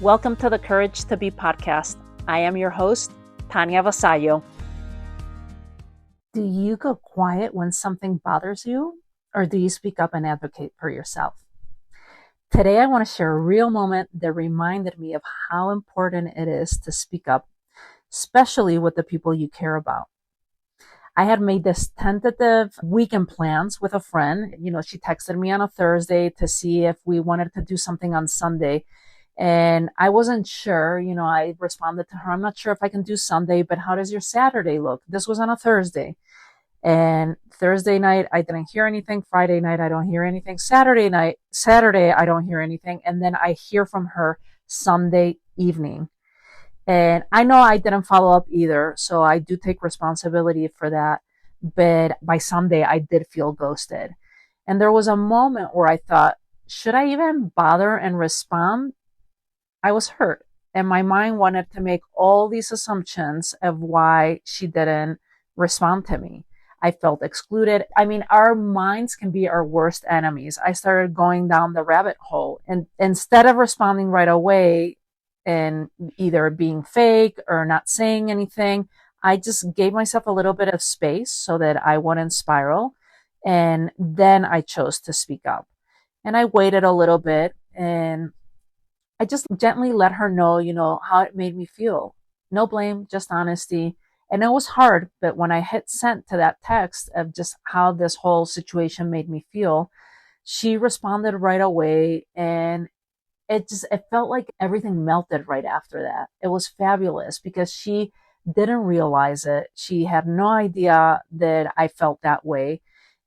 Welcome to the Courage to Be podcast. I am your host, Tanya Vasallo. Do you go quiet when something bothers you, or do you speak up and advocate for yourself? Today, I want to share a real moment that reminded me of how important it is to speak up, especially with the people you care about. I had made this tentative weekend plans with a friend. She texted me on a Thursday to see if we wanted to do something on Sunday. And I wasn't sure, I responded to her, I'm not sure if I can do Sunday, but how does your Saturday look? This was on a Thursday. And Thursday night, I didn't hear anything. Friday night, I don't hear anything. Saturday, I don't hear anything. And then I hear from her Sunday evening. And I know I didn't follow up either, so I do take responsibility for that. But by Sunday, I did feel ghosted. And there was a moment where I thought, should I even bother and respond? I was hurt. And my mind wanted to make all these assumptions of why she didn't respond to me. I felt excluded. Our minds can be our worst enemies. I started going down the rabbit hole. And instead of responding right away, and either being fake or not saying anything, I just gave myself a little bit of space so that I wouldn't spiral. And then I chose to speak up. And I waited a little bit and I just gently let her know, how it made me feel. No blame, just honesty. And it was hard, but when I hit send to that text of just how this whole situation made me feel, she responded right away, and it felt like everything melted right after that. It was fabulous because she didn't realize it. She had no idea that I felt that way.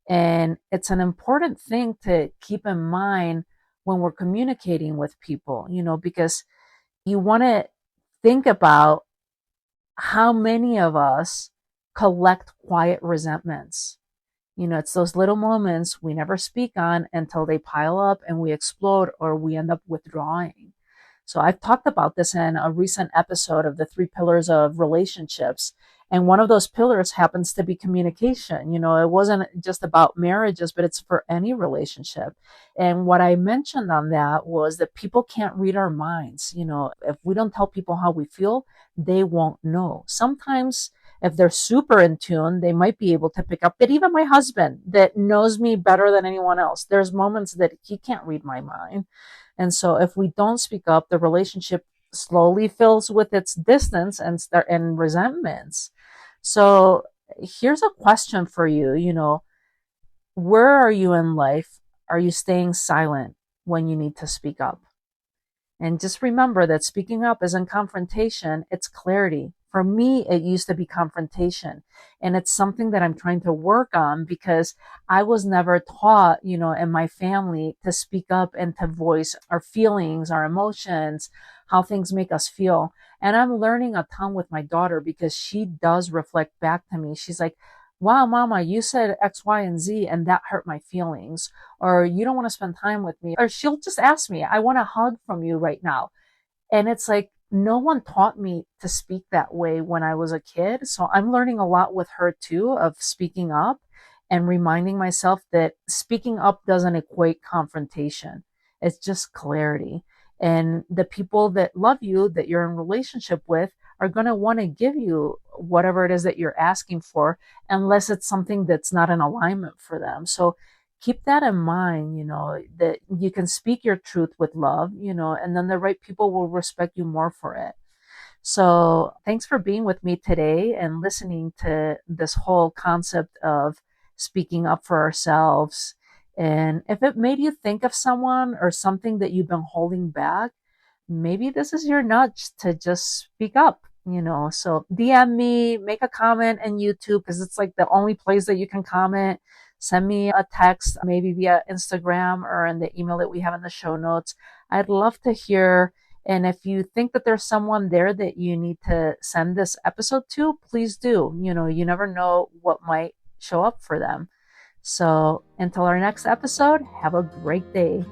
And it's an important thing to keep in mind when we're communicating with people, because you want to think about how many of us collect quiet resentments. It's those little moments we never speak on until they pile up and we explode or we end up withdrawing. So I've talked about this in a recent episode of the 3 pillars of relationships. And one of those pillars happens to be communication. It wasn't just about marriages, but it's for any relationship. And what I mentioned on that was that people can't read our minds. If we don't tell people how we feel, they won't know. Sometimes if they're super in tune, they might be able to pick up. But even my husband that knows me better than anyone else, there's moments that he can't read my mind. And so if we don't speak up, the relationship slowly fills with its distance and resentments. So here's a question for you. Where are you in life? Are you staying silent when you need to speak up? And just remember that speaking up isn't confrontation, it's clarity. For me, it used to be confrontation. And it's something that I'm trying to work on because I was never taught, in my family to speak up and to voice our feelings, our emotions, how things make us feel. And I'm learning a ton with my daughter because she does reflect back to me. She's like, wow, mama, you said X, Y, and Z, and that hurt my feelings. Or you don't want to spend time with me. Or she'll just ask me, I want a hug from you right now. And it's like, no one taught me to speak that way when I was a kid. So I'm learning a lot with her too, of speaking up and reminding myself that speaking up doesn't equate confrontation. It's just clarity. And the people that love you, that you're in relationship with, are going to want to give you whatever it is that you're asking for, unless it's something that's not in alignment for them. So keep that in mind, that you can speak your truth with love, and then the right people will respect you more for it. So thanks for being with me today and listening to this whole concept of speaking up for ourselves. And if it made you think of someone or something that you've been holding back, maybe this is your nudge to just speak up. So DM me, make a comment on YouTube because it's like the only place that you can comment. Send me a text, maybe via Instagram or in the email that we have in the show notes. I'd love to hear. And if you think that there's someone there that you need to send this episode to, please do. You never know what might show up for them. So until our next episode, have a great day.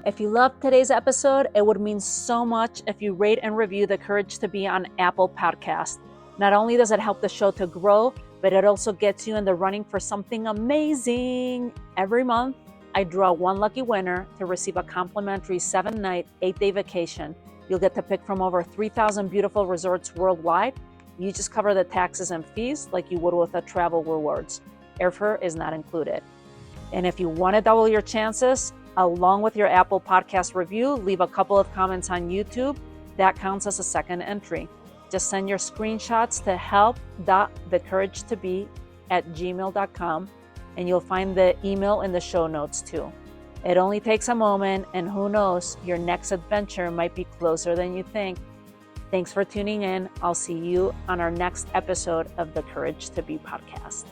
If you loved today's episode, it would mean so much if you rate and review The Courage to Be on Apple Podcast. Not only does it help the show to grow, but it also gets you in the running for something amazing. Every month, I draw one lucky winner to receive a complimentary 7-night, 8-day vacation You'll get to pick from over 3,000 beautiful resorts worldwide. You just cover the taxes and fees like you would with a travel rewards. Airfare is not included. And if you want to double your chances, along with your Apple Podcast review, leave a couple of comments on YouTube. That counts as a second entry. Just send your screenshots to help.thecouragetobe@gmail.com, and you'll find the email in the show notes too. It only takes a moment, and who knows, your next adventure might be closer than you think. Thanks for tuning in. I'll see you on our next episode of the Courage to Be podcast.